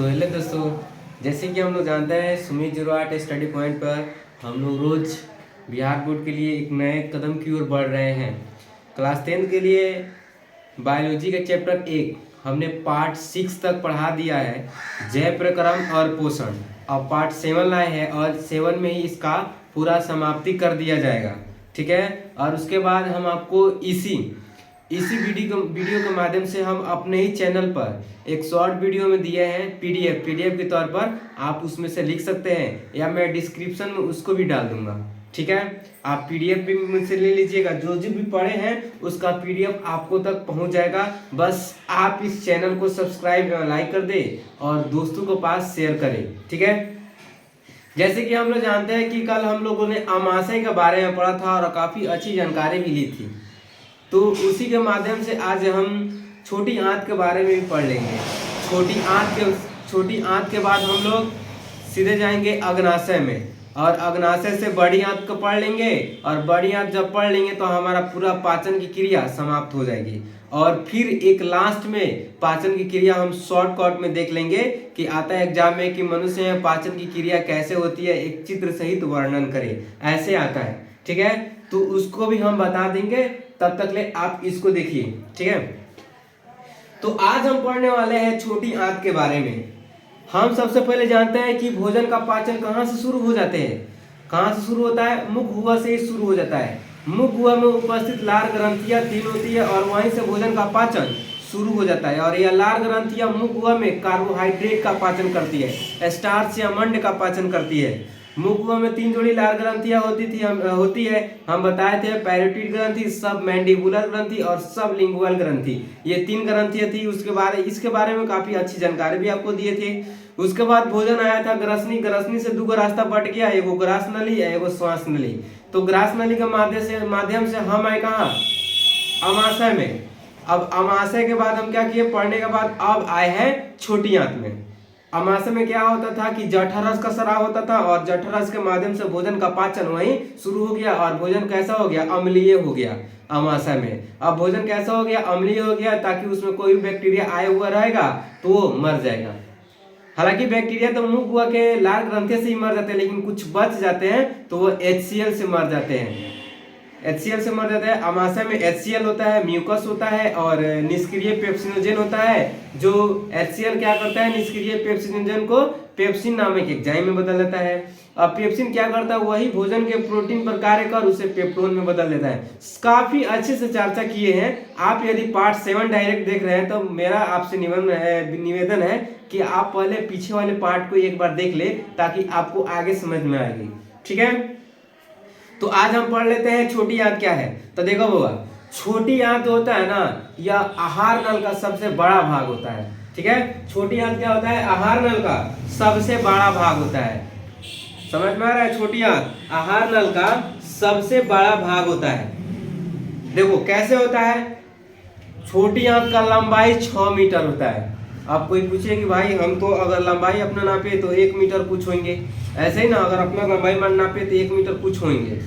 तो हेलो दोस्तों, जैसे कि हम लोग जानते हैं सुमित 08 स्टडी पॉइंट पर हम लोग रोज़ बिहार बोर्ड के लिए एक नए कदम की ओर बढ़ रहे हैं। क्लास 10 के लिए बायोलॉजी का चैप्टर 1 हमने पार्ट 6 तक पढ़ा दिया है, जय प्रक्रम और पोषण। अब पार्ट 7 लाए हैं और 7 में ही इसका पूरा समाप्ति कर दिया जाएगा, ठीक है। और उसके बाद हम आपको इसी वीडियो के माध्यम से हम अपने ही चैनल पर एक शॉर्ट वीडियो में दिए हैं पीडीएफ के तौर पर। आप उसमें से लिख सकते हैं या मैं डिस्क्रिप्शन में उसको भी डाल दूंगा, ठीक है। आप पीडीएफ भी मुझसे ले लीजिएगा, जो भी पढ़े हैं उसका पीडीएफ आपको तक पहुंच जाएगा। बस आप इस चैनल को सब्सक्राइब लाइक कर दे और दोस्तों को पास शेयर करें, ठीक है। जैसे कि हम लोग जानते हैं कि कल हम लोगों ने अमाशय के बारे में पढ़ा था और काफ़ी अच्छी जानकारी भी ली थी, तो उसी के माध्यम से आज हम छोटी आंत के बारे में भी पढ़ लेंगे। छोटी आंत के बाद हम लोग सीधे जाएंगे अग्नाशय में, और अग्नाशय से बड़ी आंत को पढ़ लेंगे, और बड़ी आंत जब पढ़ लेंगे तो हमारा पूरा पाचन की क्रिया समाप्त हो जाएगी। और फिर एक लास्ट में पाचन की क्रिया हम शॉर्टकट में देख लेंगे कि आता है एग्जाम में कि मनुष्य में पाचन की क्रिया कैसे होती है, एक चित्र सहित वर्णन करें, ऐसे आता है, ठीक है। तो उसको भी हम बता देंगे, तब तक ले आप इसको देखिए, ठीक है। तो आज हम पढ़ने वाले हैं छोटी आंत के बारे में। हम सबसे पहले जानते हैं कि भोजन का पाचन कहाँ से शुरू हो जाते हैं। कहाँ से शुरू होता है? मुख गुहा से ही शुरू हो जाता है। मुख गुहा में उपस्थित लार ग्रंथियां 3 होती है और वहीं से भोजन का पाचन शुरू हो जाता है। और यह लार ग्रंथियां मुख गुहा में कार्बोहाइड्रेट का पाचन करती है, स्टार्च या मंड का पाचन करती है। मुख गुहा में 3 जोड़ी लार ग्रंथियां होती है। हम बताए थे पैरोटिड ग्रंथि, सब मैंडिबुलर ग्रंथि और सब लिंगुअल ग्रंथि, ये 3 ग्रंथियां थी। इसके बारे में काफी अच्छी जानकारी भी आपको दिए थे। उसके बाद भोजन आया था ग्रसनी से 2 रास्ता बट गया, एगो ग्रास नली एगो श्वास नली। तो ग्रास नली के माध्यम से हम आए कहाँ? अमाशय में। अब अमाशय के बाद हम क्या किए पढ़ने के बाद? अब आए हैं छोटी आंत में। अमाशय में क्या होता था कि जठरस का स्राव होता था, और जठरस के माध्यम से भोजन का पाचन वहीं शुरू हो गया, और भोजन कैसा हो गया? अम्लीय हो गया अमाशय में। अब भोजन कैसा हो गया? अम्लीय हो गया, ताकि उसमें कोई भी बैक्टीरिया आया हुआ रहेगा तो वो मर जाएगा। हालांकि बैक्टीरिया तो मुख गुहा के लार ग्रंथि से ही मर जाते हैं, लेकिन कुछ बच जाते हैं तो वो HCl से मर जाते हैं। HCl से मर जाता है। अमाशय में HCl होता है, म्यूकस होता है और निष्क्रिय पेप्सिनोजेन होता है। जो HCl क्या करता है? निष्क्रिय पेप्सिनोजेन को पेप्सिन नामक एंजाइम में बदल देता है। अब पेप्सिन क्या करता है? वही भोजन के प्रोटीन पर कार्य कर उसे पेप्टोन में बदल देता है। काफी अच्छे से चर्चा किए हैं। आप यदि पार्ट 7 डायरेक्ट देख रहे हैं तो मेरा आपसे निवेदन है कि आप पहले पीछे वाले पार्ट को एक बार देख ले, ताकि आपको आगे समझ में आएगी, ठीक है। तो आज हम पढ़ लेते हैं छोटी आंत क्या है। तो देखो बाबा, छोटी आंत होता है ना, यह आहार नल का सबसे बड़ा भाग होता है, ठीक है। छोटी आंत क्या होता है? आहार नल का सबसे बड़ा भाग होता है। समझ में आ रहा है? छोटी आंत आहार नल का सबसे बड़ा भाग होता है। देखो कैसे होता है। छोटी आंत का लंबाई 6 मीटर होता है। आप कोई पूछे कि भाई हम तो अगर लंबाई अपना नापे तो 1 मीटर कुछ होंगे, ऐसे ही ना, अगर अपना लंबाई नापे तो 1 मीटर कुछ होंगे,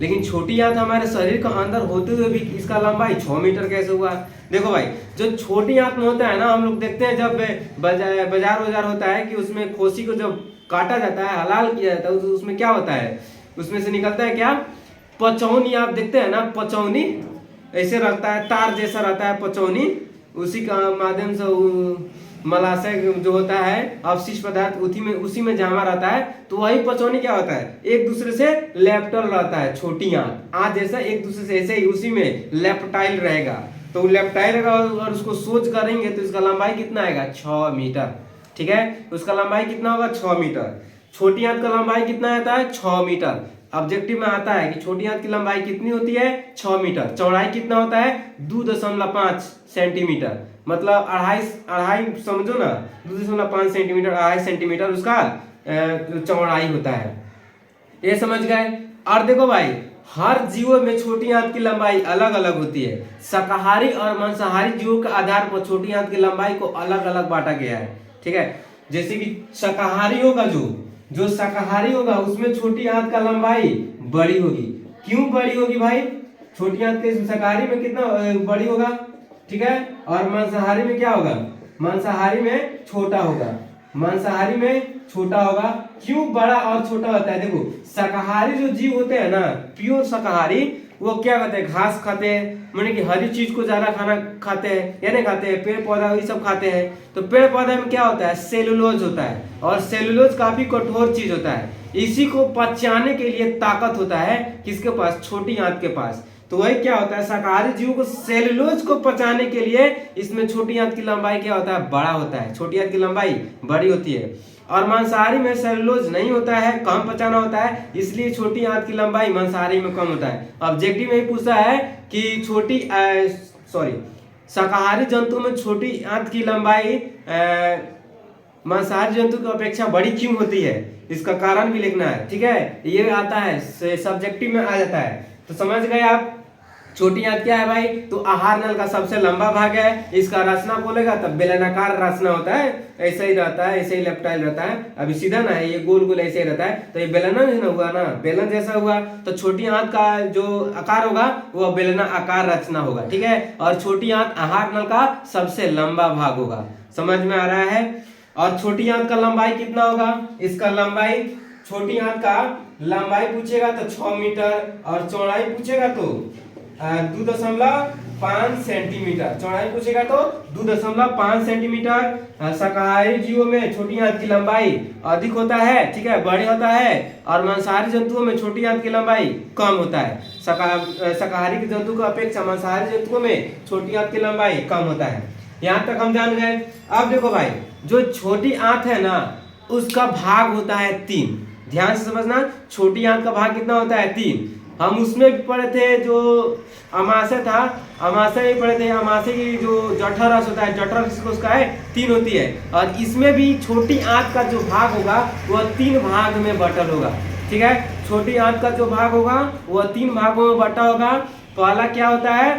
लेकिन छोटी आंत हमारे शरीर के अंदर होते हुए भी इसका लंबाई 6 मीटर कैसे हुआ? देखो भाई, जो छोटी आंत में होता है ना, हम लोग देखते हैं जब बाजार होता है कि उसमें खोसी को जब काटा जाता है, हलाल किया जाता है, तो उसमें क्या होता है? उसमें से निकलता है क्या? पचौनी। आप देखते हैं ना, पचौनी ऐसे रखता है, तार जैसा रहता है पचौनी, उसी का माध्यम से मलाशय जो होता है अवशिष्ट पदार्थ उसी में जमा रहता है, तो वही पचौनी क्या होता है? एक दूसरे से लेप्टल रहता है। छोटी आंत जैसा एक दूसरे से ऐसे ही उसी में लेप्टाइल रहेगा। तो लेप्टाइल रहेगा और उसको सोच करेंगे तो इसका लंबाई कितना आएगा? 6 मीटर, ठीक है। उसका लंबाई कितना होगा? 6 मीटर। छोटी आंत का लंबाई कितना आता है? 6 मीटर। ऑब्जेक्टिव में आता है कि छोटी आंत की लंबाई कितनी होती है? 6 मीटर। चौड़ाई कितना होता है? 2.5 सेंटीमीटर, मतलब अढ़ाई समझो ना, 2.5 सेंटीमीटर, 2.5 सेंटीमीटर उसका चौड़ाई होता है। ये समझ गए? और देखो भाई, हर जीवों में छोटी आंत की लंबाई अलग अलग होती है। शाकाहारी और मांसाहारी जीवों के आधार पर छोटी आंत की लंबाई को अलग अलग बांटा गया है, ठीक है। जैसे कि शाकाहारी होगा, जो शाकाहारी होगा उसमें छोटी आंत का लंबाई बड़ी होगी। क्यों बड़ी होगी भाई? छोटी आंत के शाकाहारी में कितना बड़ी होगा, ठीक है। और मांसाहारी में क्या होगा? मांसाहारी में छोटा होगा। मांसाहारी में छोटा होगा। क्यों बड़ा और छोटा होता है? देखो शाकाहारी जो जीव होते हैं ना, प्योर शाकाहारी, वो क्या करते हैं? घास खाते हैं, माने कि हरी चीज को ज्यादा खाना खाते हैं या नहीं खाते हैं? पेड़ पौधा ये सब खाते हैं। तो पेड़ पौधे में क्या होता है? सेलुलोज होता है, और सेलुलोज काफी कठोर चीज होता है। इसी को पचाने के लिए ताकत होता है किसके पास? छोटी आंत के पास। तो वही क्या होता है, शाकाहारी जीवों को सेलुलोज को पचाने के लिए इसमें छोटी आंत की लंबाई क्या होता है? बड़ा होता है। छोटी आंत की लंबाई बड़ी होती है। और मांसाहारी में सेलुलोज नहीं होता है, कम पचाना होता है, इसलिए छोटी आंत की लंबाई मांसाहारी में कम होता है। ऑब्जेक्टिव में ही पूछा है कि शाकाहारी जंतु में छोटी आंत की लंबाई मांसाहारी जंतु की अपेक्षा बड़ी क्यों होती है, इसका कारण भी लिखना है। ठीक है, ये आता है सब्जेक्टिव में आ जाता है। तो समझ गए आप। छोटी आंत क्या है भाई? तो आहार नल का सबसे लंबा भाग है। इसका रचना बोलेगा तब बेलनाकार रचना होता है, ऐसे ही रहता है, ऐसे ही लेप्टाइल रहता है। अभी सीधा ना है, ये गोल गोल ऐसे ही रहता है। तो ये बेलना नहीं ना हुआ ना, बेलन जैसा हुआ। तो छोटी आंत का जो आकार होगा वो बेलना आकार रचना होगा। ठीक है, और छोटी आंत आहार नल का सबसे लंबा भाग होगा। समझ में आ रहा है? और छोटी आंत का लंबाई कितना होगा? इसका लंबाई, छोटी आंत का लंबाई पूछेगा तो 6 मीटर, और चौड़ाई पूछेगा तो 2.5 सेंटीमीटर। चौड़ाई पूछेगा तो 2.5 सेंटीमीटर। शाकाहारी जीवों में छोटी आंत की लंबाई अधिक होता है, ठीक है, बड़ी होता है। और मांसाहारी जंतुओं में छोटी आंत की लंबाई कम होता है। शाकाहारी के जंतु की अपेक्षा मांसाहारी जंतुओं में छोटी आंत की लंबाई कम होता है। यहाँ तक हम जान गए। अब देखो भाई, जो छोटी आंत है ना, उसका भाग होता है 3। ध्यान से समझना, छोटी आंत का भाग कितना होता है? 3। हम उसमें भी पढ़े थे, जो अमाशय था, अमाशय भी पढ़े थे। अमाशय की जो जठरस होता है, जठरस उसका है 3 होती है। और इसमें भी छोटी आंत का जो भाग होगा वह 3 भाग में बटल होगा। ठीक है, छोटी आंत का जो भाग होगा वह 3 भागों में बटा होगा। पहला क्या होता है?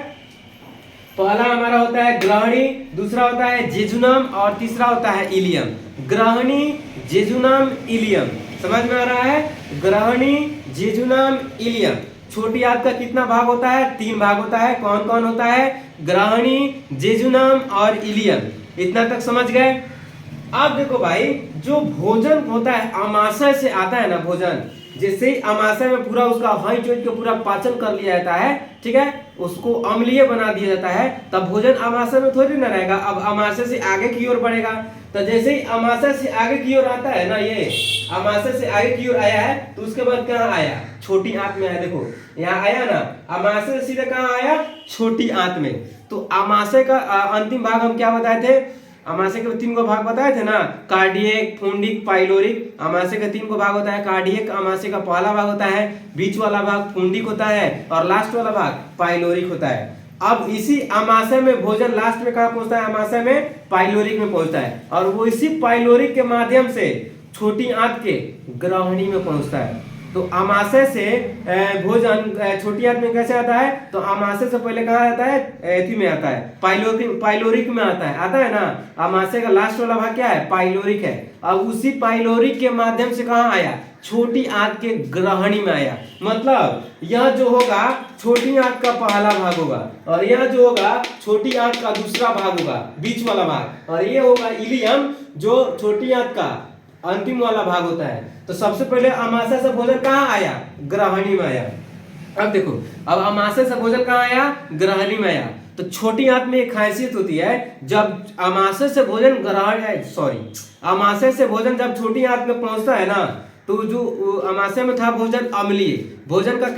पहला हमारा होता है ग्रहणी, दूसरा होता है जेजुनम, और तीसरा होता है इलियम। ग्रहणी, jejunum, ilium. समझ में आ रहा है? ग्रहणी, जेजुनम, इलियम। छोटी आंत का कितना भाग होता है? 3 भाग होता है। कौन कौन होता है? ग्रहणी, जेजुनम और इलियम। इतना तक समझ गए। अब देखो भाई, जो भोजन होता है अमाशय से आता है ना, भोजन जैसे ही अमाशय में पूरा उसका हाइट के पूरा पाचन कर लिया जाता है, ठीक है, उसको अम्लीय बना दिया जाता है, तब भोजन अमाशय में थोड़ी ना रहेगा, अब अमाशय से आगे की ओर बढ़ेगा। तो जैसे ही अमाशय से आगे की ओर आता है ना, ये अमाशय से आगे की ओर आया है, तो उसके बाद कहाँ आया? छोटी आंत में आया। देखो यहाँ आया ना, अमाशय से सीधे कहाँ आया? छोटी आंत में। तो अमाशय का अंतिम भाग हम क्या बताए थे? अमाशय के 3 को भाग बताए थे ना, कार्डियक, फुंडिक, पाइलोरिक। अमाशय के 3 को भाग होता है। कार्डियक अमाशय का पहला भाग होता है, बीच वाला भाग फुंडिक होता है, और लास्ट वाला भाग पाइलोरिक होता है। अब इसी अमाशय में भोजन लास्ट में कहाँ पहुंचता है? अमाशय में पाइलोरिक में पहुंचता है, और वो इसी पाइलोरिक के माध्यम से छोटी आंत के ग्रहणी में पहुंचता है। तो अमाशय से भोजन छोटी आंत में कैसे आता है? तो अमाशय से पहले कहाँ आता है? एथी में आता है, पाइलोरिक में आता है ना। अमाशय का लास्ट वाला भाग क्या है? पाइलोरिक है। अब उसी पाइलोरिक के माध्यम से कहाँ आया? छोटी आंत के ग्रहणी में आया। मतलब यह जो होगा छोटी आंत का पहला भाग होगा, और यह जो होगा छोटी आंत का दूसरा भाग होगा, बीच वाला भाग, और ये होगा इलियम, जो छोटी आंत का अंतिम वाला भाग होता है। तो सबसे पहले अमाशय से भोजन कहाँ आया? ग्रहणी में आया। अब देखो, अब अमाशय से भोजन कहाँ आया? ग्रहणी में आया। तो छोटी आंत में एक खासियत होती है, जब अमाशय से भोजन अमाशय से भोजन जब छोटी आंत में पहुंचता है ना, तो जो अमाशय में था भोजन अम्लीय, भोजन का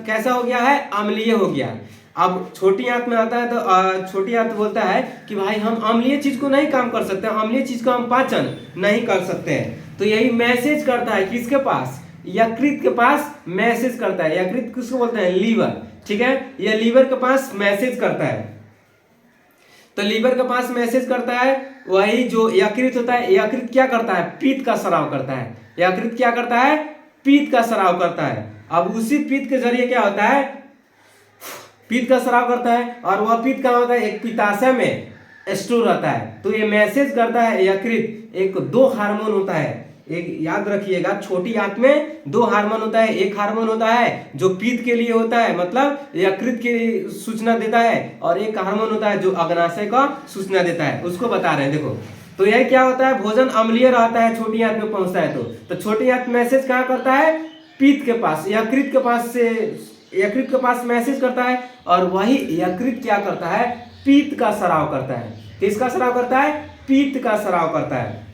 कैसा हो गया है? अम्लीय हो गया। अब छोटी आंत में आता है तो छोटी आंत बोलता है कि भाई हम अम्लीय चीज को नहीं काम कर सकते, अम्लीय चीज को हम पाचन नहीं कर सकते हैं। तो यही मैसेज करता है किसके पास? यकृत के पास मैसेज करता है। यकृत किसको बोलते हैं? लीवर। ठीक है, यह लीवर के पास मैसेज करता है। तो लीवर के पास मैसेज करता है, वही जो यकृत होता है, यकृत क्या करता है? पित्त का स्राव करता है। यकृत क्या करता है? पित्त का स्राव करता है। अब उसी पित्त के जरिए क्या होता है? पित्त का स्राव करता है, और वह पित्त कहाँ होता है? एक पित्ताशय में स्टोर रहता है। तो ये मैसेज करता है यकृत। एक 2 हार्मोन होता है, एक याद रखिएगा, छोटी आंत में 2 हार्मोन होता है। एक हार्मोन होता है जो पित्त के लिए होता है, मतलब यकृत की सूचना देता है, और एक हार्मोन होता है जो अग्नाशय का सूचना देता है, उसको बता रहे हैं। देखो, तो यह क्या होता है, भोजन अम्लीय रहता है छोटी आंत में पहुंचता है तो छोटी आंत मैसेज कहाँ करता है, पीत के पास, यकृत के पास से, यकृत के पास मैसेज करता है और वही यकृत क्या करता है, पीत का स्राव करता है। किसका स्राव करता है, पीत का स्राव करता है,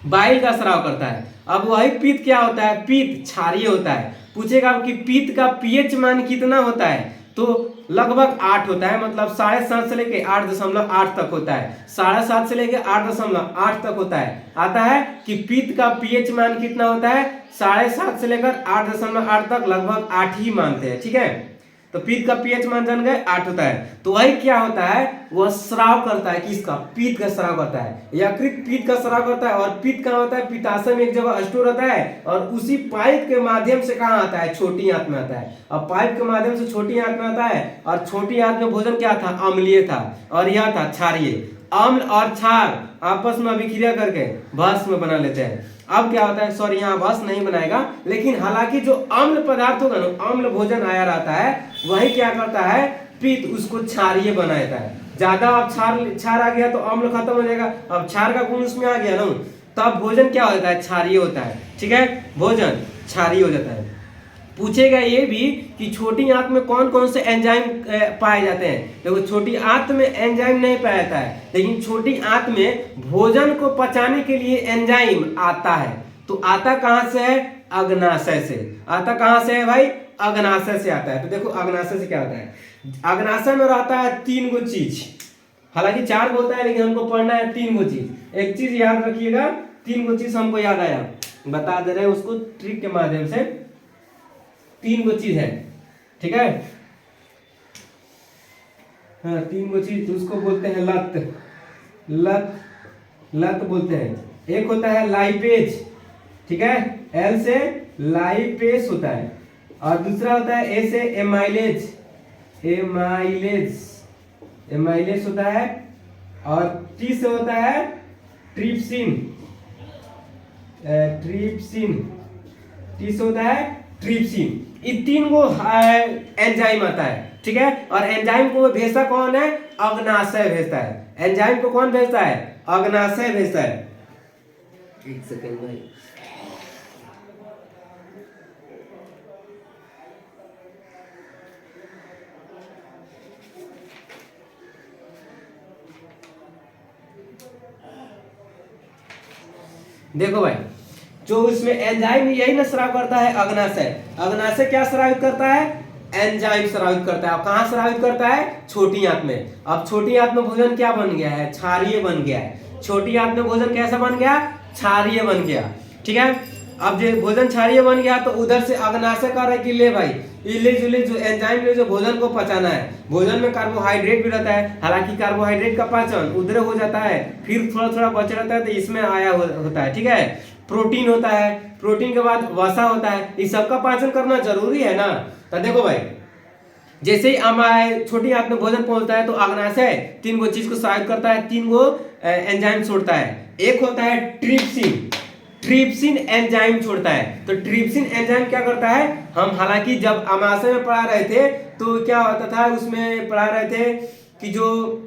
बाइल का स्राव करता है। अब वही पीत क्या होता है, पीत क्षारीय होता है। पूछेगा कि पीत का पीएच मान कितना होता है, तो लगभग 8 होता है, मतलब 7.5 से लेके 8.8 तक होता है, 7.5 से लेके 8.8 तक होता है। आता है कि पीत का पीएच मान कितना होता है, 7.5 से लेकर 8.8 तक, लगभग 8 ही मानते हैं, ठीक है। तो पीत का पीएच मान जान गए 8 होता है। तो वही क्या होता है, वह स्राव करता है, किसका, पीत का स्राव करता है। यकृत पीत का स्राव करता है और पीत कहाँ होता है, पित्ताशय में एक जगह स्टोर होता है और उसी पाइप के माध्यम से कहाँ आता है, छोटी आंत में आता है। अब पाइप के माध्यम से छोटी आंत में आता है और छोटी आंत में भोजन क्या था, अम्लीय था और यह था क्षारीय। अम्ल और क्षार आपस में अभिक्रिया करके भस्म बना लेते हैं। अब क्या होता है, सॉरी यहाँ भस्म नहीं बनाएगा, लेकिन हालांकि जो अम्ल पदार्थ होगा ना, अम्ल भोजन आया रहता है, वही क्या करता है, पित्त उसको क्षारीय बना देता है। ज्यादा अब क्षार आ गया तो अम्ल खत्म हो जाएगा, अब क्षार का गुण उसमें आ गया ना, तब भोजन क्या होता है, क्षारीय होता है, ठीक है, भोजन क्षारीय हो जाता है। पूछेगा ये भी कि छोटी आंत में कौन कौन से एंजाइम पाए जाते हैं। देखो छोटी आंत में एंजाइम नहीं पाया जाता है, लेकिन छोटी आंत में भोजन को पचाने के लिए एंजाइम आता है। तो आता कहाँ से है, अग्नाशय से। आता कहाँ से है भाई, अग्नाशय से आता है। तो देखो अग्नाशय से क्या होता है, अग्नाशय में रहता है 3 गो चीज, हालांकि 4 बोलता है लेकिन हमको पढ़ना है 3 गो चीज। एक चीज याद रखिएगा, 3 गो चीज हमको याद आया, बता दे रहे हैं उसको ट्रिक के माध्यम से। 3 गो चीज है, ठीक है, हाँ 3 गो चीज, उसको बोलते हैं लत बोलते हैं। एक होता है लाइपेज, ठीक है, एल से लाइपेज होता है, और दूसरा होता है ए से एमाइलेज होता है, और टी से होता है ट्रिप्सिन, टी से होता है ट्रिप्सिन। ये 3 गो एंजाइम आता है, ठीक है, और एंजाइम को भेजता कौन है, अग्नाशय भेजता है। एंजाइम को कौन भेजता है, अग्नाशय भेजता है। एक सेकंड भाई, देखो भाई, जो इसमें एंजाइम यही ना स्राव करता है, अग्नाशय। अग्नाशय क्या स्रावित करता है, एंजाइम स्रावित करता है। कहाँ स्रावित करता है, छोटी आंत में। अब छोटी आंत में भोजन क्या बन गया है, क्षारीय बन गया है। छोटी आंत में भोजन कैसा बन गया, क्षारीय बन गया, ठीक है। अब जो भोजन क्षारीय बन गया तो उधर से अग्नाशय कर रहा है कि ले भाई, इले जुले जो एंजाइम ले जो भोजन को पचाना है। भोजन में कार्बोहाइड्रेट भी रहता है, हालांकि कार्बोहाइड्रेट का पाचन उधर हो जाता है, फिर थोड़ा थोड़ा बचा रहता है तो इसमें आया होता है, ठीक है। प्रोटीन होता है, प्रोटीन के बाद वसा होता है, इस सबका पाचन करना जरूरी है ना। तो देखो भाई, जैसे ही हमारे छोटी आंत में भोजन पहुंचता है तो अग्नाशय 3 गो चीज को स्रावित करता है, 3 गो एंजाइम छोड़ता है। एक होता है ट्रिप्सिन एंजाइम छोड़ता है। तो ट्रिप्सिन एंजाइम क्या करता है, हम हालांकि जब अमाशय में पढ़ा रहे थे तो क्या होता था, उसमें पढ़ा रहे थे कि जो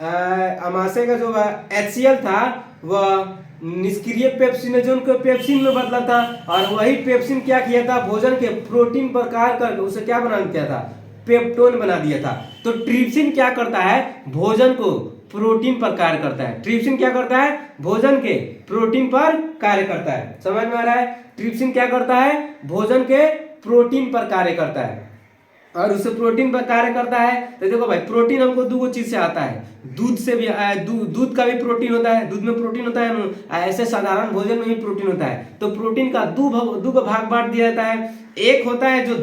अमाशय का जो HCl था वह निष्क्रिय पेप्सिनोजन को पेप्सिन में बदला था, और वही पेप्सिन क्या किया था, भोजन के प्रोटीन पर कार्य करके उसे क्या बना दिया था, पेप्टोन बना दिया था। तो ट्रिप्सिन क्या करता है, भोजन को प्रोटीन पर कार्य करता है। ट्रिप्सिन क्या करता है, भोजन के प्रोटीन पर कार्य करता है। समझ में आ रहा है, ट्रिप्सिन क्या करता है, भोजन के प्रोटीन पर कार्य करता है, और उसे प्रोटीन पर कार्य करता है। तो देखो भाई, प्रोटीन हमको 2 गो चीज से आता है, दूध से भी, दूध का भी प्रोटीन होता है, दूध में प्रोटीन होता है ना, ऐसे साधारण भोजन में भी प्रोटीन होता है। तो प्रोटीन का 2 भाग बांट दिया जाता है। एक होता है जो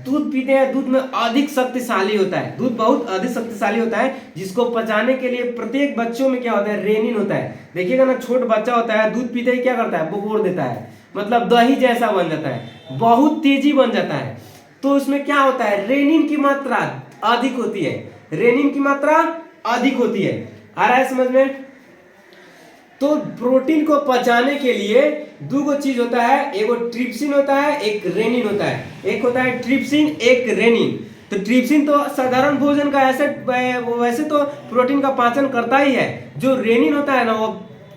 दूध पीते हैं, दूध में अधिक शक्तिशाली होता है, दूध बहुत अधिक शक्तिशाली होता है, जिसको पचाने के लिए प्रत्येक बच्चों में क्या होता है, रेनिन होता है। देखिएगा ना, छोट बच्चा होता है, दूध पीते ही क्या करता है, बोर देता है, मतलब दही जैसा बन जाता है, बहुत तेजी बन जाता है। तो उसमें क्या होता है, रेनिन की मात्रा अधिक होती है, रेनिन की मात्रा अधिक होती है। आ रहा है समझ में। तो प्रोटीन को पचाने के लिए 2 गो चीज होता है, एक ट्रिप्सिन होता है, एक रेनिन होता है। एक होता है ट्रिप्सिन, एक रेनिन। तो ट्रिप्सिन तो साधारण भोजन का ऐसे वैसे तो प्रोटीन का पाचन करता ही है। जो रेनिन होता है ना वो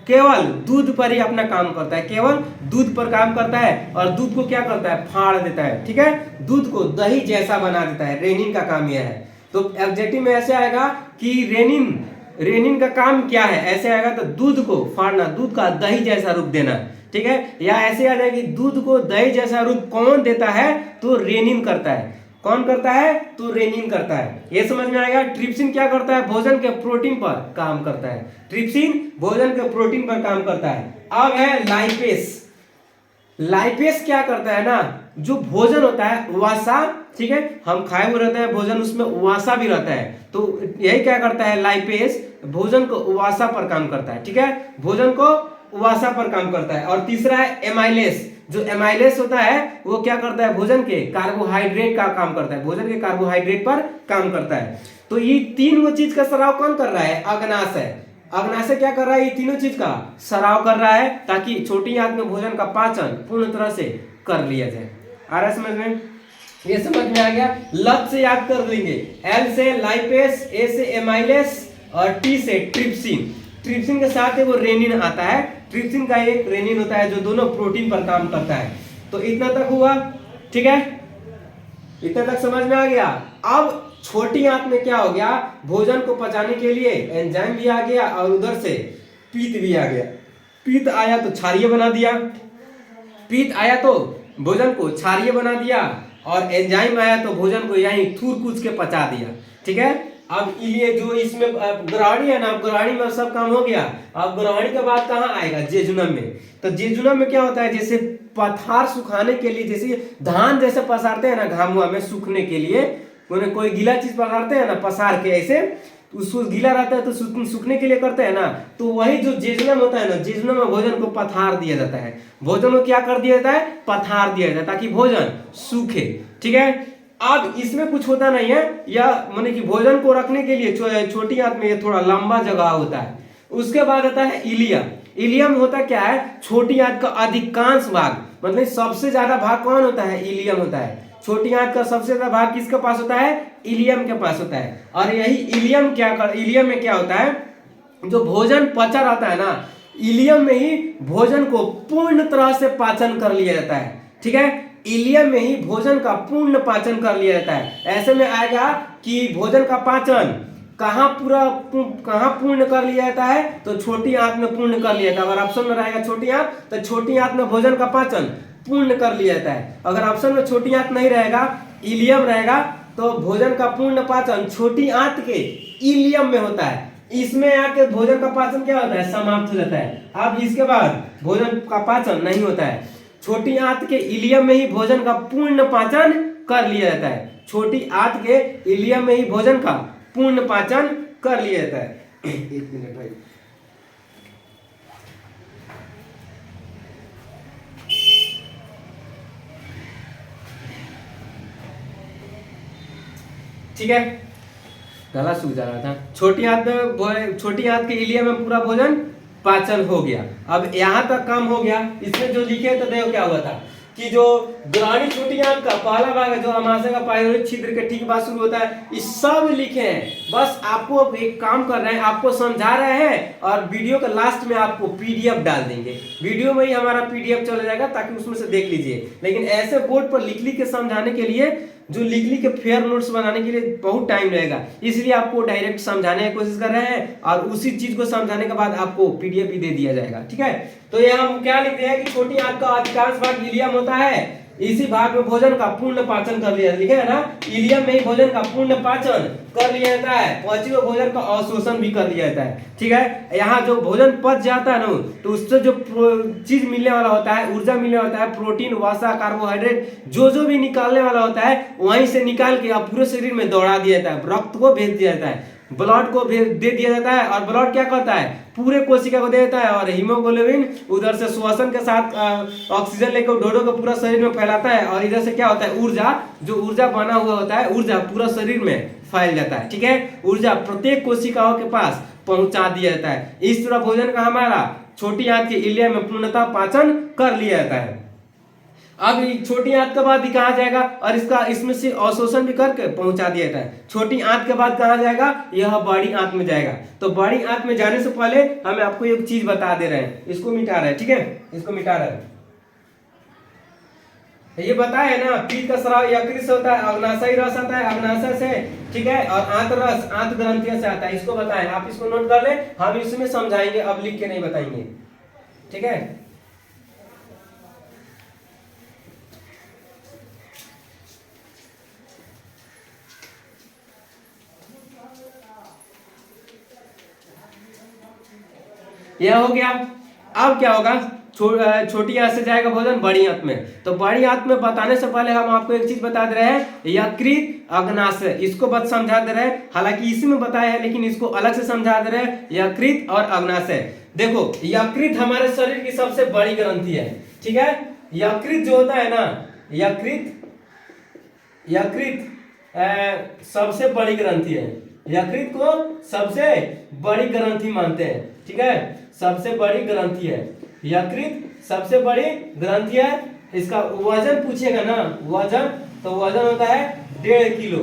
केवल दूध पर ही अपना काम करता है, केवल दूध पर काम करता है और दूध को क्या करता है, फाड़ देता है। ठीक है, दूध को दही जैसा बना देता है, रेनिन का काम यह है। तो एब्जेक्टिव में ऐसे आएगा कि रेनिन का काम क्या है, ऐसे आएगा तो दूध को फाड़ना, दूध का दही जैसा रूप देना। ठीक है, या ऐसे आ जाएगी दूध को दही जैसा रूप कौन देता है, तो रेनिन करता है। कौन करता है, तो रेनिन करता है। ये समझ में आएगा। ट्रिप्सिन क्या करता है, भोजन के प्रोटीन पर काम करता है। ट्रिप्सिन भोजन के प्रोटीन पर काम करता है। अब है लाइपेस। लाइपेस क्या करता है ना, जो भोजन होता है वसा, ठीक है, हम खाए हुए रहते हैं भोजन, उसमें वसा भी रहता है, तो यही क्या करता है, लाइपेस भोजन को वसा पर काम करता है। ठीक है, भोजन को वसा पर काम करता है। और तीसरा है एमाइलेस। जो एमाइलेस होता है वो क्या करता है, भोजन के कार्बोहाइड्रेट का काम करता है, भोजन के कार्बोहाइड्रेट पर काम करता है। तो ये तीन वो चीज का स्राव कौन कर रहा है, अग्नाशय। अग्नाशय क्या कर रहा है, ये तीनों चीज का स्राव कर रहा है ताकि छोटी आंत में भोजन का पाचन पूर्ण तरह से कर लिया जाए। आ रहा है समझ में, ये समझ में आ गया। लत से याद कर लेंगे, एल से लाइपेस, ए से एमाइलेस और टी से ट्रिप्सिन। ट्रिप्सिन के साथ वो रेनिन आता है। ट्रिप्सिन का एक रेनिन होता है जो दोनों प्रोटीन पर काम करता है। तो इतना तक हुआ, ठीक है, इतना तक समझ में आ गया। अब छोटी आंत में क्या हो गया, भोजन को पचाने के लिए एंजाइम भी आ गया और उधर से पीत भी आ गया। पीत आया तो क्षारीय बना दिया, पीत आया तो भोजन को क्षारीय बना दिया, और एंजाइम आया तो भोजन को यहीं थूर कूच के पचा दिया। ठीक है, अब ये जो इसमें ग्रहणी है ना, ग्रहणी में सब काम हो गया। अब ग्रहणी के बाद कहाँ आएगा, जेजुनम में। तो जेजुनम में क्या होता है, जैसे पथार सुखाने के लिए, जैसे धान जैसे पसारते हैं ना घामुआ में सूखने के लिए, कोई गीला चीज पसारते हैं ना पसार के ऐसे, उसको गीला रहता है तो सूखने के लिए करते हैं ना, तो वही जो जेजुनम होता है ना, जेजुनम में भोजन को पथार दिया जाता है। भोजन को क्या कर दिया जाता है, पथार दिया जाता है ताकि भोजन सूखे। ठीक है, अब इसमें कुछ होता नहीं है, या माने कि भोजन को रखने के लिए छोटी आंत में ये थोड़ा लंबा जगह होता है। उसके बाद आता है इलिया। इलिया में होता क्या है, छोटी आंत का अधिकांश भाग, मतलब सबसे ज्यादा भाग कौन होता है, इलियम होता है। छोटी आंत का सबसे ज्यादा भाग किसके पास होता है, इलियम के पास होता है। और यही इलियम में क्या होता है, जो भोजन पचा रहता है ना, इलियम में ही भोजन को पूर्ण तरह से पाचन कर लिया जाता है। ठीक है, इलियम में ही भोजन का पूर्ण पाचन कर लिया जाता है। ऐसे में आएगा कि भोजन का पाचन कहाँ पूर्ण कर लिया जाता है, तो छोटी आंत में पूर्ण कर लिया जाता है। अगर ऑप्शन में रहेगा छोटी आंत, तो छोटी आंत में भोजन का पाचन पूर्ण कर लिया जाता है। अगर ऑप्शन में छोटी आंत नहीं रहेगा, इलियम रहेगा, तो भोजन का पूर्ण पाचन छोटी आंत के इलियम में होता है। इसमें आके भोजन का पाचन क्या होता है, समाप्त हो जाता है। अब इसके बाद भोजन का पाचन नहीं होता है। छोटी आंत के इलियम में ही भोजन का पूर्ण पाचन कर लिया जाता है। छोटी आंत के इलियम में ही भोजन का पूर्ण पाचन कर लिया जाता है। एक मिनट भाई, ठीक है, गला सूख जा रहा था। छोटी आंत के इलियम में पूरा भोजन पाचन हो गया। अब यहाँ तक काम हो गया। इसमें जो लिखे तो देखो क्या हुआ था कि जो ग्रहणी छोटी आंत का पहला भाग है, जो अमाशय का पारिवारिक छिद्र के ठीक बाद शुरू होता है, ये सब लिखे हैं। बस आपको एक काम कर रहे हैं, आपको समझा रहे हैं, और वीडियो के लास्ट में आपको पीडीएफ डाल देंगे। वीडियो में ही हमारा पीडीएफ चला जाएगा ताकि उसमें से देख लीजिए। लेकिन ऐसे बोर्ड पर लिख के समझाने के लिए, जो लिख के फेयर नोट्स बनाने के लिए बहुत टाइम लगेगा, इसलिए आपको डायरेक्ट समझाने की कोशिश कर रहे हैं, और उसी चीज को समझाने के बाद आपको पीडीएफ भी दे दिया जाएगा। ठीक है, तो यहाँ हम क्या लिखते हैं कि छोटी आंत का अधिकांश भाग इलियम होता है, इसी भाग में भोजन का पूर्ण पाचन कर लिया, लिखे है ना, इलियम में ही भोजन का पूर्ण पाचन कर लिया जाता है। पचे हुए भोजन का अवशोषण भी कर लिया जाता है। ठीक है, यहाँ जो भोजन पच जाता है ना, तो उससे जो चीज मिलने वाला होता है, ऊर्जा मिलने वाला होता है, प्रोटीन, वसा, कार्बोहाइड्रेट, जो भी निकालने वाला होता है, वहीं से निकाल के अब पूरे शरीर में दौड़ा दिया जाता है, रक्त को भेज दिया जाता है, ब्लड को दे दिया जाता है। और ब्लड क्या करता है, पूरे कोशिका को दे देता है, और हीमोग्लोबिन उधर से श्वसन के साथ ऑक्सीजन लेकर डोडो को पूरा शरीर में फैलाता है, और इधर से क्या होता है, ऊर्जा, जो ऊर्जा बना हुआ होता है, ऊर्जा पूरा शरीर में फैल जाता है। ठीक है, ऊर्जा प्रत्येक कोशिकाओं के पास पहुंचा दिया जाता है। इस तरह भोजन का हमारा छोटी आंत के इलियम में पूर्णतः पाचन कर लिया जाता है। अब छोटी आंत के बाद ही कहाँ जाएगा, और इसका इसमें से अवशोषण भी करके पहुंचा दिया जाता है। छोटी आंत के बाद कहाँ जाएगा, यह बड़ी आंत में जाएगा। तो बड़ी आंत में जाने से पहले हमें आपको एक चीज बता दे रहे हैं, इसको मिटा रहे हैं, ठीक है, इसको मिटा रहे हैं। ये बताया ना, पीत का स्राव यकृत से होता है, अग्नाशयी रस आता है अग्नाशय से, ठीक है, और आंत रस आंत ग्रंथियों से आता है। इसको बताएं, आप इसको नोट कर ले, हम इसमें समझाएंगे, अब लिख के नहीं बताएंगे, ठीक है। यह हो गया। अब क्या होगा, छोटी आंत से जाएगा भोजन बड़ी आंत में। तो बड़ी आंत में बताने से पहले हम आपको एक चीज बता दे रहे हैं, यकृत अग्नाशय, इसको बस समझा दे रहे हैं। हालांकि इसी में बताया है लेकिन इसको अलग से समझा दे रहे हैं, यकृत और अग्नाशय। देखो, यकृत हमारे शरीर की सबसे बड़ी ग्रंथि है, ठीक है। यकृत जो होता है ना, यकृत सबसे बड़ी ग्रंथि है। यकृत को सबसे बड़ी ग्रंथि मानते हैं, ठीक है, सबसे बड़ी ग्रंथि है यकृत, सबसे बड़ी ग्रंथि है। इसका वजन पूछेगा ना, वजन, तो वजन होता है 1.5 किलो।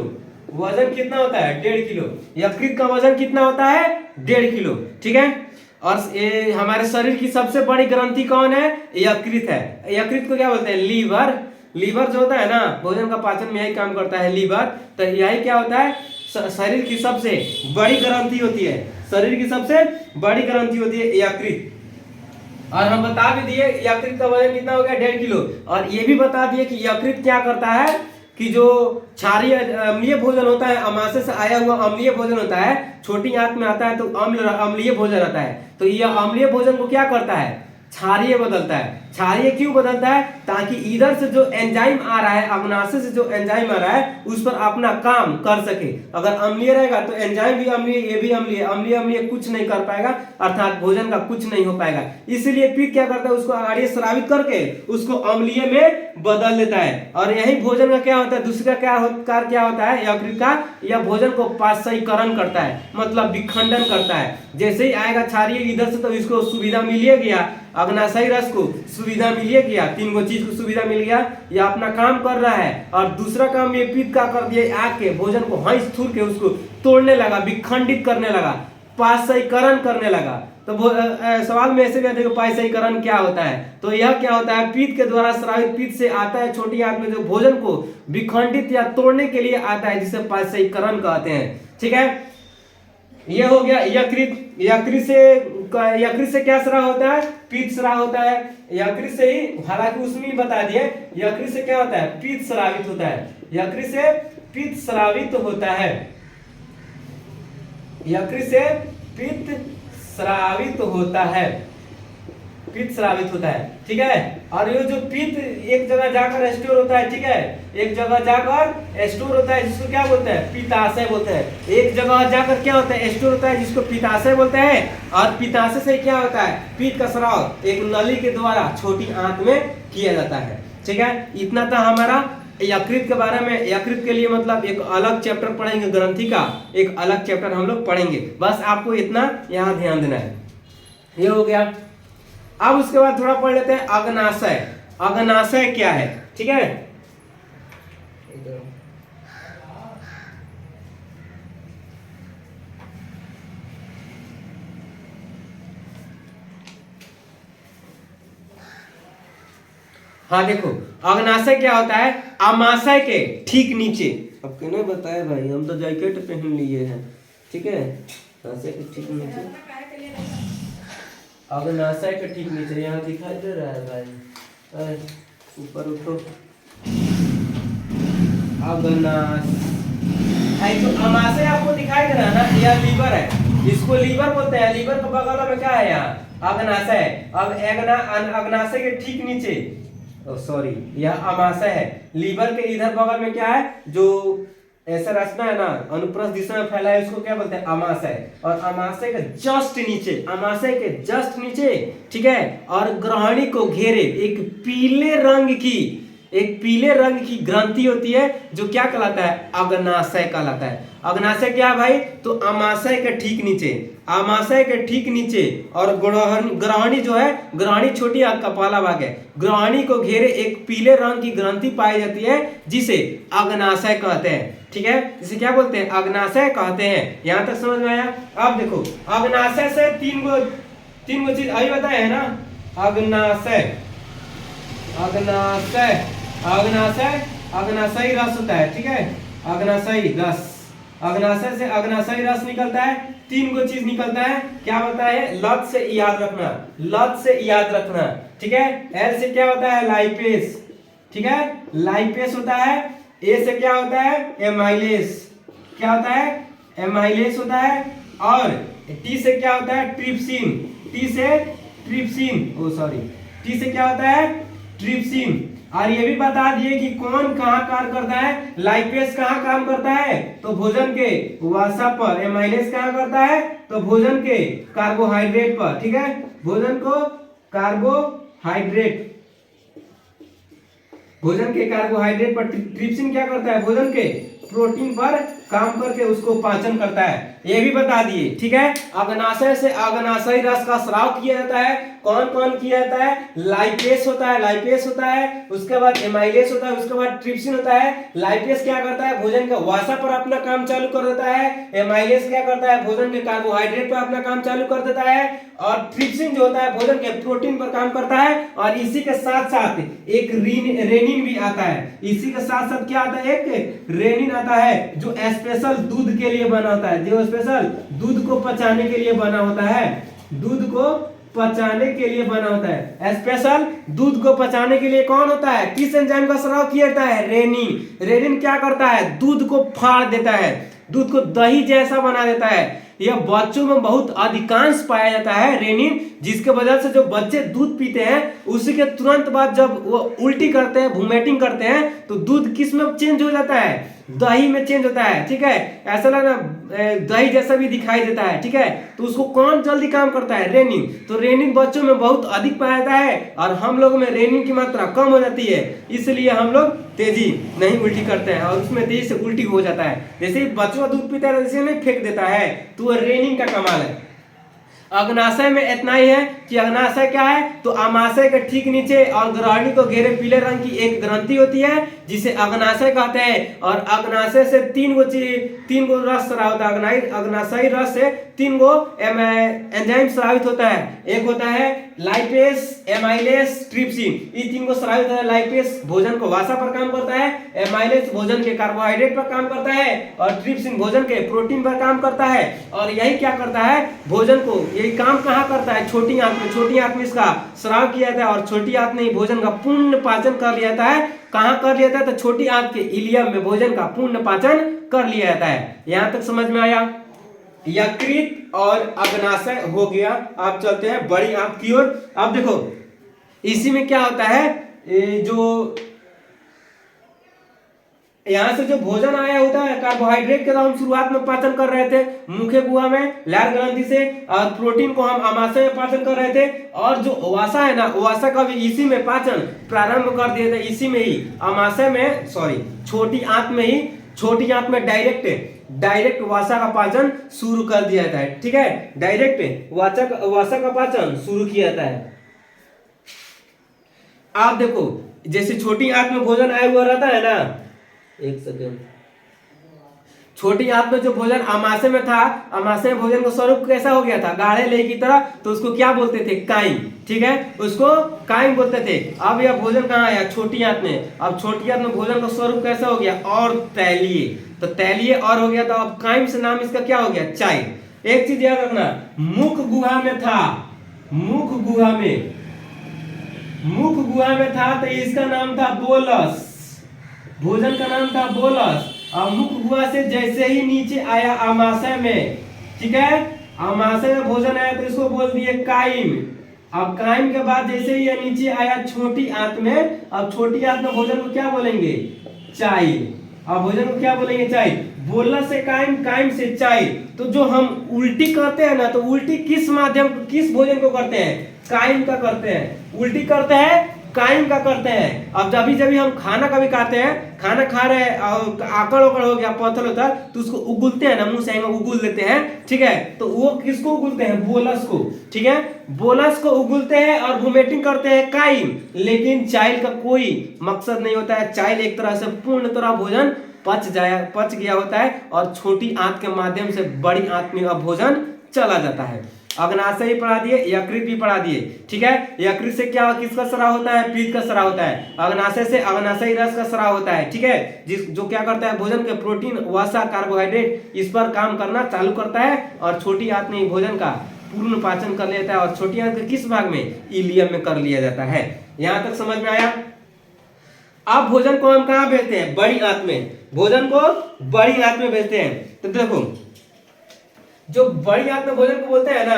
वजन कितना होता है, 1.5 किलो। यकृत का वजन कितना होता है, 1.5 किलो, ठीक है। और ये हमारे शरीर की सबसे बड़ी ग्रंथि कौन है, यकृत है। यकृत को क्या बोलते हैं, लीवर। लीवर जो होता है ना, भोजन का पाचन में यही काम करता है, लीवर। तो यही क्या होता है, शरीर की सबसे बड़ी ग्रंथि होती है, शरीर की सबसे बड़ी ग्रंथि होती है यकृत। और हम बता भी दिए यकृत का वजन कितना हो गया, 1.5 किलो। और ये भी बता दिए कि यकृत क्या करता है, कि जो क्षारीय अम्लीय भोजन होता है, अमाशय से आया हुआ अम्लीय भोजन होता है, छोटी आंत में आता है तो अम्लीय भोजन आता है। तो यह अम्लीय भोजन को क्या करता है, क्षारीय बदलता है। क्षारीय क्यों बदलता है, ताकि इधर से जो एंजाइम आ रहा है, अग्नाशय से जो एंजाइम आ रहा है, उस पर अपना काम कर सके। अगर अम्लीय रहेगा तो एंजाइम भी अम्लीय, ये भी अम्लीय, अम्लीय अम्लीय कुछ नहीं कर पाएगा, अर्थात भोजन का कुछ नहीं हो पाएगा। इसलिए पित्त क्या करता है, उसको आड़ीय स्रावित करके उसको अम्लीय में बदल देता है। और यही भोजन का क्या होता है, दूसरा कार्य क्या होता है यकृत का, यह भोजन को पाचकीकरण करता है, मतलब विखंडन करता है। जैसे ही आएगा क्षारीय इधर से तो इसको सुविधा मिल गया, अग्नाशयी रस को सुविधा मिल गया, 3 गो चीज को सुविधा मिल गया, ये अपना काम कर रहा है। और दूसरा काम ये पित्त का कर दिया, आके भोजन को हंस थूर के उसको तोड़ने लगा, विखंडित करने लगा, पाचकीकरण करने लगा। तो सवाल में ऐसे भी आता है कि पाचकीकरण क्या होता है, तो यह क्या होता है, पित्त के द्वारा स्रावित पित्त से आता है छोटी आंत में, जो भोजन को विखंडित या तोड़ने के लिए आता है, जिसे पाचकीकरण कहते हैं, ठीक है। ये हो गया यकृत। यकृत से क्या स्राव होता है, पित्त स्राव होता है। यकृत से ही, हालांकि उसमें ही बता दिए, यकृत से क्या होता है, पित्त स्रावित होता है। यकृत से पित्त स्रावित होता है, यकृत से पित्त स्रावित होता है, पित्त स्रावित होता है, ठीक है। और ये जो पित्त एक जगह जाकर स्टोर होता है, ठीक है, एक जगह जाकर स्टोर होता है, जिसको क्या बोलते हैं, पित्ताशय बोलते हैं। एक जगह जाकर क्या होता है, स्टोर होता है, जिसको पित्ताशय बोलते हैं। और पित्ताशय से क्या होता है, पित्त का स्राव एक नली के द्वारा छोटी आंत में किया जाता है, ठीक है। इतना था हमारा यकृत के बारे में। यकृत के लिए मतलब एक अलग चैप्टर पढ़ेंगे, ग्रंथि का एक अलग चैप्टर हम लोग पढ़ेंगे, बस आपको इतना यहाँ ध्यान देना है। ये हो गया। अब उसके बाद थोड़ा पढ़ लेते हैं अग्नाशय। अग्नाशय क्या है, ठीक है। हाँ देखो, अग्नाशय क्या होता है, अमाशय के ठीक नीचे। अब क्यों नहीं बताया भाई, हम तो जैकेट पहन लिए हैं, ठीक है। अग्नाशय के ठीक नीचे, अग्नाशय के ठीक नीचे यहाँ दिखाई दे रहा है भाई, ऊपर उठो। अग्नाशय जो अमाशय आपको दिखाई दे रहा है ना, यह लीवर है, इसको लीवर बोलते हैं। लीवर के बगल में क्या है, यहाँ अग्नाशय। अब अग्नाशय के ठीक नीचे, सॉरी, यह अमाशय है। लीवर के इधर बगल में क्या है, जो ऐसा रचना है ना, अनुप्रस्थ दिशा में फैला है, इसको क्या बोलते हैं, अमाशय। और अमाशय के जस्ट नीचे, अमाशय के जस्ट नीचे, ठीक है, और ग्रहणी को घेरे एक पीले रंग की एक पीले रंग की ग्रंथि होती है जो क्या कहलाता है, अग्नाशय कहलाता है। अग्नाशय क्या है भाई, तो अमाशय के ठीक नीचे, अमाशय के ठीक नीचे, और ग्रहणी जो है, ग्रहणी छोटी आंत का पहला भाग है, ग्रहणी को घेरे एक पीले रंग की ग्रंथि पाई जाती है जिसे अग्नाशय कहते हैं। ठीक है, इसे क्या बोलते हैं, अग्नाशय कहते हैं। यहां तक समझ में आया। अब देखो अग्नाशय से तीन गो चीज अभी बताए है ना, अग्नाशय, अग्नाशय, अग्नाशय, अग्नाशयी रस होता है। ठीक है, अग्नाशयी रस, अग्नाशय से अग्नाशयी रस निकलता है। तीन गो चीज निकलता है, क्या होता है, लत से याद रखना, लत से याद रखना। ठीक है, एल से क्या होता है, लाइपेस। ठीक है, लाइपेस होता है। ए से क्या होता है, एमाइलेस, क्या होता है, एमाइलेस होता है। और टी से क्या होता है, ट्रिप्सिन, टी से ट्रिप्सिन, ओ सॉरी, टी से क्या होता है, ट्रिप्सिन। और ये भी बता दिए कि कौन कहाँ कार्य करता है, लाइपेस कहाँ काम करता है, तो भोजन के वसा पर। एमाइलेस कहाँ करता है, तो भोजन के कार्बोहाइड्रेट पर। ठीक है, भोजन को कार्बोहाइड्रेट, भोजन के कार्बोहाइड्रेट पर। ट्रिप्सिन क्या करता है, भोजन के प्रोटीन पर काम करके उसको पाचन करता है, ये भी बता दिए। ठीक है, अग्नाशय से अग्नाशयी रस का स्राव किया जाता है। कौन कौन किया जाता है, लाइपेस होता है, लाइपेस होता है, उसके बाद एमाइलेस होता है, उसके बाद ट्रिप्सिन होता है। लाइपेस क्या करता है, भोजन का वसा पर अपना काम चालू कर देता है। एमाइलेस क्या करता है, भोजन के कार्बोहाइड्रेट पर अपना काम चालू कर देता है। और ट्रिप्सिन जो होता है भोजन के प्रोटीन पर काम करता है। और इसी के साथ साथ एक रेनिन भी आता है, इसी के साथ साथ क्या आता है, एक रेनिन आता है जो स्पेशल दूध के लिए बना होता है, जो स्पेशल दूध को पचाने के लिए बना होता है, दूध को पचाने के लिए बना होता है। स्पेशल दूध को पचाने के लिए कौन होता है, किस एंजाइम का स्राव किया जाता है, रेनिन। रेनिन क्या करता है, दूध को फाड़ देता है, दूध को दही जैसा बना देता है। यह बच्चों में बहुत अधिकांश पाया जाता है रेनिन, जिसके वजह से जो बच्चे दूध पीते हैं उसी के तुरंत बाद जब वो उल्टी करते हैं, वोमिटिंग करते हैं, तो दूध किस में चेंज हो जाता है, दही में चेंज होता है। ठीक है, ऐसा लगा दही जैसा भी दिखाई देता है। ठीक है, तो उसको कौन जल्दी काम करता है, रेनिन। तो रेनिन बच्चों में बहुत अधिक पाया जाता है और हम लोग में रेनिन की मात्रा कम हो जाती है, इसलिए हम लोग तेजी नहीं उल्टी करते हैं और उसमें तेजी से उल्टी हो जाता है। जैसे बच्चों का दूध पीता है जैसे नहीं फेंक देता है, तो वह रेनिन का कमाल है। अग्नाशय में इतना ही है कि अग्नाशय क्या है, तो अमाशय के ठीक नीचे और ग्रहणी को घेरे पीले रंग की एक ग्रंथि होती है जिसे अग्नाशय कहते हैं। और अग्नाशय से तीन गो रस स्रावित होता है। अग्नाशयी रस से तीन गो एंजाइम स्रावित होता है। एक होता है लाइपेस, एमाइलेस, ट्रिप्सिन। ये तीन गो स्रावित होता है। लाइपेस भोजन को वसा पर काम करता है, एमाइलेस भोजन के कार्बोहाइड्रेट पर काम करता है और ट्रिप्सिन भोजन के प्रोटीन पर काम करता है। और यही क्या करता है, भोजन को, यही काम कहाँ करता है, छोटी आंत में। छोटी आंत में इसका स्राव किया जाता है और छोटी आंत में ही भोजन का पूर्ण पाचन कर लिया जाता है। कहाँ कर लिया जाता है, तो छोटी आंत के इलियम में भोजन का पूर्ण पाचन कर लिया जाता है। यहां तक समझ में आया। यकृत और अग्नाशय हो गया। आप चलते हैं बड़ी आंत की ओर। अब देखो इसी में क्या होता है, जो यहाँ से जो भोजन आया होता है कार्बोहाइड्रेट के, तो हम शुरुआत में पाचन कर रहे थे मुख्य गुहा में लार ग्रंथि से, और प्रोटीन को हम अमाशय में पाचन कर रहे थे। और जो वसा है ना, वसा का भी इसी में पाचन प्रारंभ कर दिया था, इसी में ही अमाशय में, सॉरी छोटी आंत में ही, छोटी आंत में डायरेक्ट वसा का पाचन शुरू कर दिया जाता है। ठीक है, डायरेक्ट वसा का पाचन शुरू किया जाता है। आप देखो जैसे छोटी आंत में भोजन आया हुआ रहता है ना, एक सेकेंड, छोटी आंत में जो भोजन अमाशय में था, अमाशय में भोजन का स्वरूप कैसा हो गया था, गाढ़े लेह की तरह, तो उसको क्या बोलते थे, काइम। ठीक है, उसको काइम बोलते थे। अब यह भोजन कहाँ आया, छोटी आंत में। अब छोटी आंत में भोजन का स्वरूप कैसा हो गया, और तैलीय, तो तैलीय और हो गया, तो अब काइम से नाम इसका क्या हो गया, चाइल्ड। एक चीज याद रखना, मुख गुहा में था, मुख गुहा में था, तो इसका नाम था बोलस, भोजन का नाम था बोलस। और मुख गुहा से जैसे ही नीचे आया अमाशय में, ठीक है, अमाशय में भोजन आया तो इसको बोल दिए काइम। अब काइम के बाद जैसे ही ये नीचे आया छोटी आंत में, अब छोटी आंत में भोजन को क्या बोलेंगे, चाइल्ड। अब भोजन को क्या बोलेंगे, चाइल्ड। बोलस से काइम, काइम से चाइल्ड। तो जो हम उल्टी करते हैं ना, तो उल्टी किस माध्यम, किस भोजन को करते हैं, काइम का करते हैं। उल्टी करते हैं काइम का करते हैं। अब जब भी हम खाना कभी खाते हैं, खाना खा रहे हैं और आकड़ ओकड़ हो गया, पत्थर होता है, तो उसको उगुलते हैं ना, मुंह से उगुल देते हैं, ठीक है। तो वो किसको उगुलते हैं? बोलस को, ठीक है। बोलस को उगुलते हैं और वोमिटिंग करते हैं काइम। लेकिन चाइल्ड का कोई मकसद नहीं होता है। चाइल्ड एक तरह से पूर्ण तरह भोजन पच गया होता है और छोटी आंत के माध्यम से बड़ी आंत में अब भोजन चला जाता है। अग्नाशय भी पढ़ा दिए, यकृत भी पढ़ा दिए, ठीक है। यकृत से क्या किसका स्राव होता है? पीत का स्राव होता है। अग्नाशय से अग्नाशयी रस का स्राव होता है, ठीक है। जो क्या करता है? भोजन के प्रोटीन, वसा, कार्बोहाइड्रेट इस पर काम करना चालू करता है और छोटी आंत में भोजन का पूर्ण पाचन कर लेता है। और छोटी आंत के किस भाग में? इलियम में कर लिया जाता है। यहां तक समझ में आया? अब भोजन को हम कहां भेजते हैं? बड़ी आंत में। भोजन को बड़ी आंत में भेजते हैं। तो देखो, जो बड़ी आंत में भोजन को बोलते हैं ना,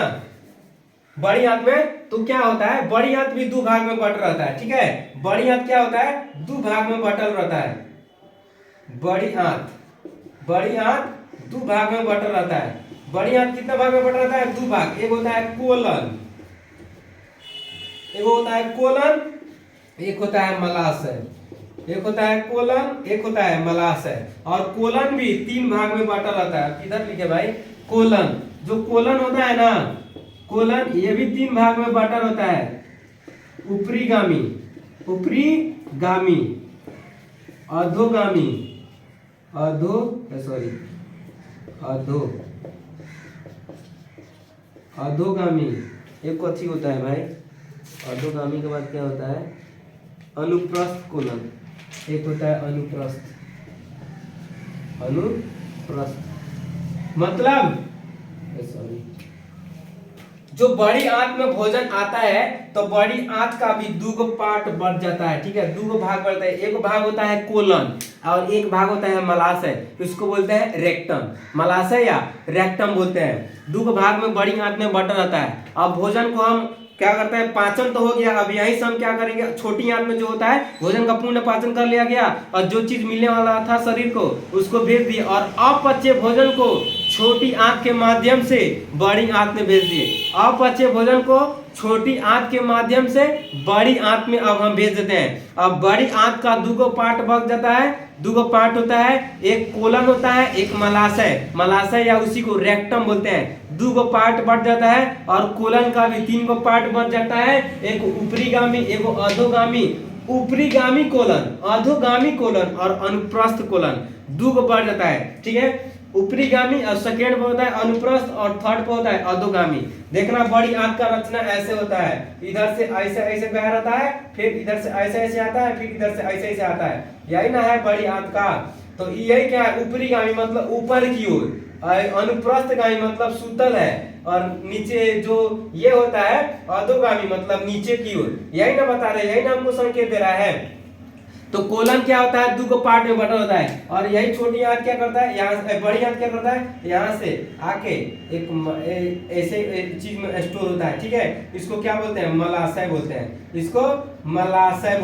बड़ी आंत में, तो क्या होता है? बड़ी आंत भी दो भाग में बट रहता है, ठीक है। बड़ी आंत क्या होता है? दो भाग में बटल रहता है। बड़ी आंत दो भाग में बटल रहता है। बड़ी आंत कितना भाग में बटल रहता है? दो भाग। एक होता है कोलन, एक होता है कोलन, एक होता है मलाशय। एक होता है कोलन, एक होता है मलाशय। और कोलन भी तीन भाग में बांटा रहता है। किधर लिखे भाई? कोलन। जो कोलन होता है ना, कोलन, ये भी तीन भाग में बांटा रहता है। ऊपरीगामी, अधोगामी, अधोगामी। एक कथी होता है भाई? अधोगामी के बाद क्या होता है? अनुप्रस्थ कोलन। एक होता है अनुप्रस्थ। मतलब जो बड़ी आंत में भोजन आता है, तो बड़ी आंत का भी दो पार्ट बढ़ जाता है, ठीक है। दो भाग बढ़ता है। एक भाग होता है कोलन और एक भाग होता है मलाशय। इसको बोलते हैं रेक्टम। मलाशय या रेक्टम बोलते हैं। दो भाग में बड़ी आंत में बटा रहता है। अब भोजन को हम क्या करते हैं? पाचन तो हो गया। अब यहीं से हम क्या करेंगे? छोटी आंत में जो होता है, भोजन का पूर्ण पाचन कर लिया गया और जो चीज मिलने वाला था शरीर को, उसको भेज दिए और अपचे भोजन को छोटी आंत के माध्यम से बड़ी आंत में भेज दिए। अपचे भोजन को छोटी आंत के माध्यम से बड़ी आंत में अब हम भेज देते हैं। अब बड़ी आंत का दो पार्ट बच जाता है। दो पार्ट होता है, एक कोलन होता है, एक मलाशय या उसी को रेक्टम बोलते हैं। दो पार्ट बढ़ जाता है और कोलन का भी तीन पार्ट बच जाता है। एक ऊपरीगामी, एक अधोगामी। ऊपरीगामी कोलन, अधोगामी कोलन और अनुप्रस्थ कोलन दो बढ़ जाता है, ठीक है। ऊपरीगामी और सेकेंड पे होता है अनुप्रस्थ और थर्ड पे होता है अधोगामी। देखना, बड़ी आंत का रचना ऐसे होता है। इधर से ऐसे ऐसे बह रहता है, फिर इधर से ऐसे ऐसे आता है, फिर इधर से ऐसे ऐसे आता है। यही ना है बड़ी आंत का। तो यही क्या है? ऊपरीगामी मतलब ऊपर की ओर, अनुप्रस्थगामी मतलब सुतल है, और नीचे जो ये होता है अधोगामी मतलब नीचे की ओर। यही ना बता रहे, यही ना हमको संकेत दे रहा है। तो कोलन क्या होता है? दो पार्ट में बटा होता है। और यही छोटी आंत क्या करता है? यहाँ से बड़ी आंत क्या करता है? यहाँ से आके एक ऐसे चीज में स्टोर होता है, ठीक है। इसको क्या बोलते हैं? मलाशय बोलते हैं। इसको मलाशय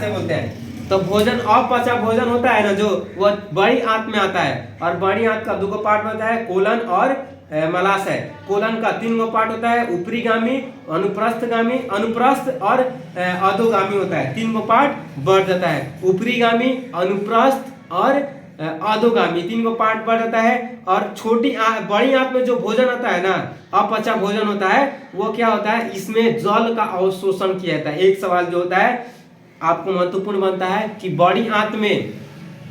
बोलते हैं। तो भोजन अपचा भोजन होता है ना, जो वो बड़ी आंत में आता है। और बड़ी आंत का दो पार्ट होता है, कोलन और मलाशय। कोलन का तीन पार्ट होता है, ऊपरीगामी, अनुप्रस्थ और अधोगामी होता है। तीन पार्ट बढ़ जाता है। ऊपरीगामी, अनुप्रस्थ और अधोगामी तीन पार्ट बढ़ जाता है। और बड़ी आंत में जो भोजन आता है ना, अपचा भोजन होता है, वो क्या होता है? इसमें जल का अवशोषण किया जाता है। एक सवाल जो होता है आपको महत्वपूर्ण बनता है कि बड़ी आंत में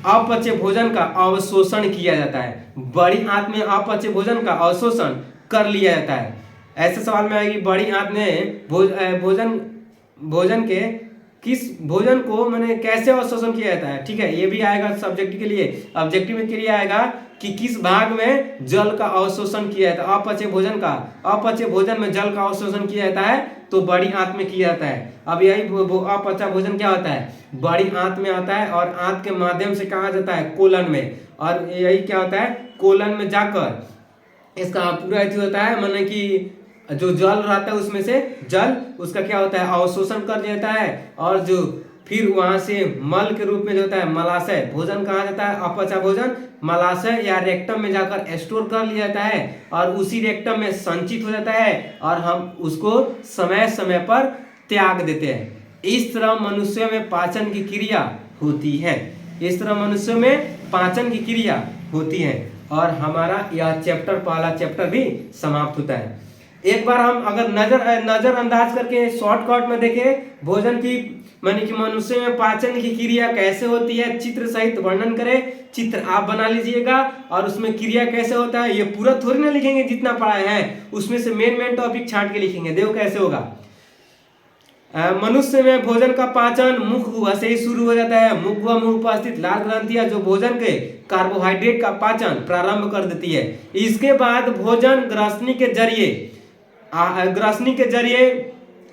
अपचे भोजन का अवशोषण किया जाता है। बड़ी आंत में अपचे भोजन का अवशोषण कर लिया जाता है। ऐसे सवाल में आएगी, बड़ी आंत में भोजन को मैंने कैसे अवशोषण किया जाता है, ठीक है। ये भी आएगा सब्जेक्ट के लिए। ऑब्जेक्टिव में क्लियर आएगा कि किस भाग में जल का अवशोषण किया जाता है। अपचे भोजन में जल का अवशोषण किया जाता है, तो बड़ी आंत में किया जाता है। अब यही अपचा भोजन क्या होता है? बड़ी आंत में आता है और आंत के माध्यम से कहा जाता है कोलन में। और यही क्या होता है? कोलन में जाकर इसका पूरा होता है, माने कि जो जल रहता है उसमें से जल उसका क्या होता है? अवशोषण कर देता है। और जो फिर वहां से मल के रूप में जो होता है मलाशय, भोजन कहा जाता है अपचा भोजन मलाशय या रेक्टम में जाकर स्टोर कर लिया जाता है और उसी रेक्टम में संचित हो जाता है। और हम उसको समय समय पर त्याग देते हैं। इस तरह मनुष्य में पाचन की क्रिया होती है। इस तरह मनुष्य में पाचन की क्रिया होती है और हमारा यह चैप्टर, पहला चैप्टर भी समाप्त होता है। एक बार हम अगर नजरअंदाज करके शॉर्टकट में देखें भोजन की माने कि मनुष्य में पाचन की क्रिया कैसे होती है, चित्र सहित वर्णन करें। चित्र आप बना लीजिएगा और उसमें क्रिया कैसे होता है, ये पूरा थोड़ी ना लिखेंगे जितना पढ़ाए हैं, उसमें से मेन टॉपिक छांट के लिखेंगे। देखो कैसे होगा। मनुष्य में भोजन का पाचन मुख गुहा से ही शुरू हो जाता है। मुख गुहा में उपस्थित लाल ग्रंथियां जो भोजन के कार्बोहाइड्रेट का पाचन प्रारंभ कर देती है। इसके बाद भोजन ग्रासनी के जरिए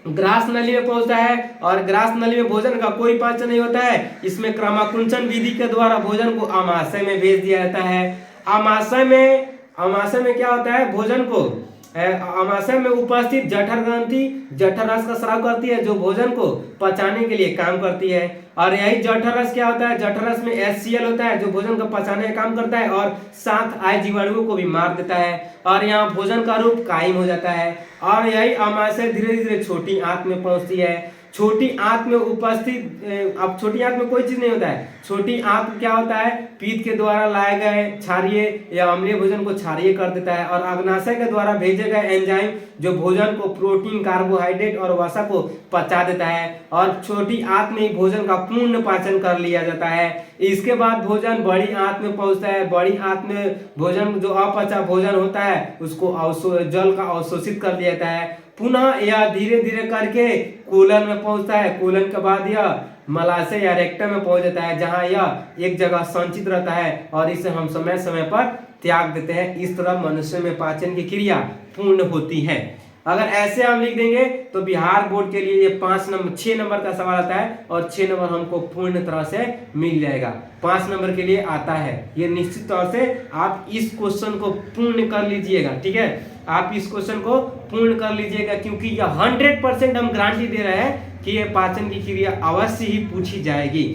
ग्रास नली में पहुंचता है और ग्रास नली में भोजन का कोई पाचन नहीं होता है। इसमें क्रमाकुंचन विधि के द्वारा भोजन को आमाशय में भेज दिया जाता है। आमाशय में क्या होता है, भोजन को आमाशय में उपस्थित जठर ग्रंथि जठर रस का स्राव करती है जो भोजन को पचाने के लिए काम करती है। और यही जठर रस क्या होता है, जठर रस में HCl होता है जो भोजन को पचाने का काम करता है और साथ आए जीवाणुओं को भी मार देता है और यहाँ भोजन का रूप कायम हो जाता है। और यही आमाशय धीरे धीरे छोटी आंत में पहुंचती है। छोटी आंत में उपस्थित अब छोटी आंत में कोई चीज नहीं होता है। छोटी आंत में क्या होता है, पीत के द्वारा लाए गए क्षारीय या अम्लीय भोजन को क्षारीय कर देता है और अग्नाशय के द्वारा भेजे गए एंजाइम जो भोजन को प्रोटीन, कार्बोहाइड्रेट और वसा को पचा देता है और छोटी आंत में ही भोजन का पूर्ण पाचन कर लिया जाता है। इसके बाद भोजन बड़ी आंत में पहुंचता है। बड़ी आंत में भोजन जो अपचा भोजन होता है उसको जल का अवशोषित कर दिया जाता है। पुनः यह धीरे धीरे करके कोलन में पहुंचता है। कोलन के बाद यह मलाशय या रेक्टम में पहुंच जाता है जहां यह एक जगह संचित रहता है और इसे हम समय समय पर त्याग देते हैं। इस तरह मनुष्य में पाचन की क्रिया पूर्ण होती है। अगर ऐसे हम लिख देंगे तो बिहार बोर्ड के लिए ये 6 नंबर का सवाल आता है और 6 नंबर हमको पूर्ण तरह से मिल जाएगा। 5 नंबर के लिए आता है। ये निश्चित तौर से आप इस क्वेश्चन को पूर्ण कर लीजिएगा, ठीक है। आप इस क्वेश्चन को पूर्ण कर लीजिएगा क्योंकि यह 100% हम गारंटी दे रहे हैं कि ये पाचन की क्रिया अवश्य ही पूछी जाएगी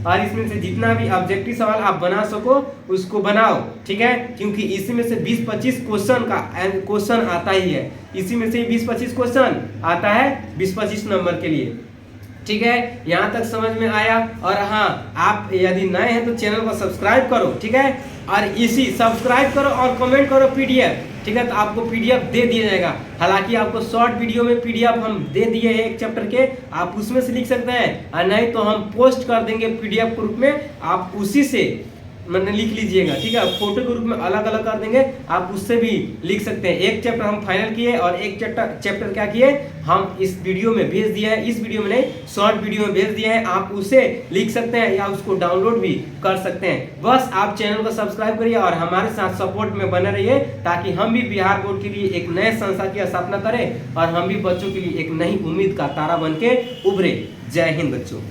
और इसमें से जितना भी ऑब्जेक्टिव सवाल आप बना सको उसको बनाओ, ठीक है। क्योंकि इसी में से 20-25 क्वेश्चन आता ही है। इसी में से 20-25 क्वेश्चन आता है 20-25 नंबर के लिए, ठीक है। यहाँ तक समझ में आया। और हाँ, आप यदि नए हैं तो चैनल को सब्सक्राइब करो, ठीक है। और इसी सब्सक्राइब करो और कमेंट करो PDF, ठीक है। तो आपको PDF दे दिया जाएगा। हालांकि आपको शॉर्ट वीडियो में PDF हम दे दिए हैं एक चैप्टर के, आप उसमें से लिख सकते हैं और नहीं तो हम पोस्ट कर देंगे PDF के रूप में, आप उसी से मैंने लिख लीजिएगा, ठीक है। फोटो के रूप में अलग अलग कर देंगे, आप उससे भी लिख सकते हैं। एक चैप्टर हम फाइनल किए और एक चैप्टर क्या किए, हम इस वीडियो में भेज दिया है। इस वीडियो में नहीं, शॉर्ट वीडियो में भेज दिया है। आप उसे लिख सकते हैं या उसको डाउनलोड भी कर सकते हैं। बस आप चैनल को सब्सक्राइब करिए और हमारे साथ सपोर्ट में बने रहिए ताकि हम भी बिहार बोर्ड के लिए एक नए संस्था की स्थापना करें और हम भी बच्चों के लिए एक नई उम्मीद का तारा बन के उभरे। जय हिंद बच्चों।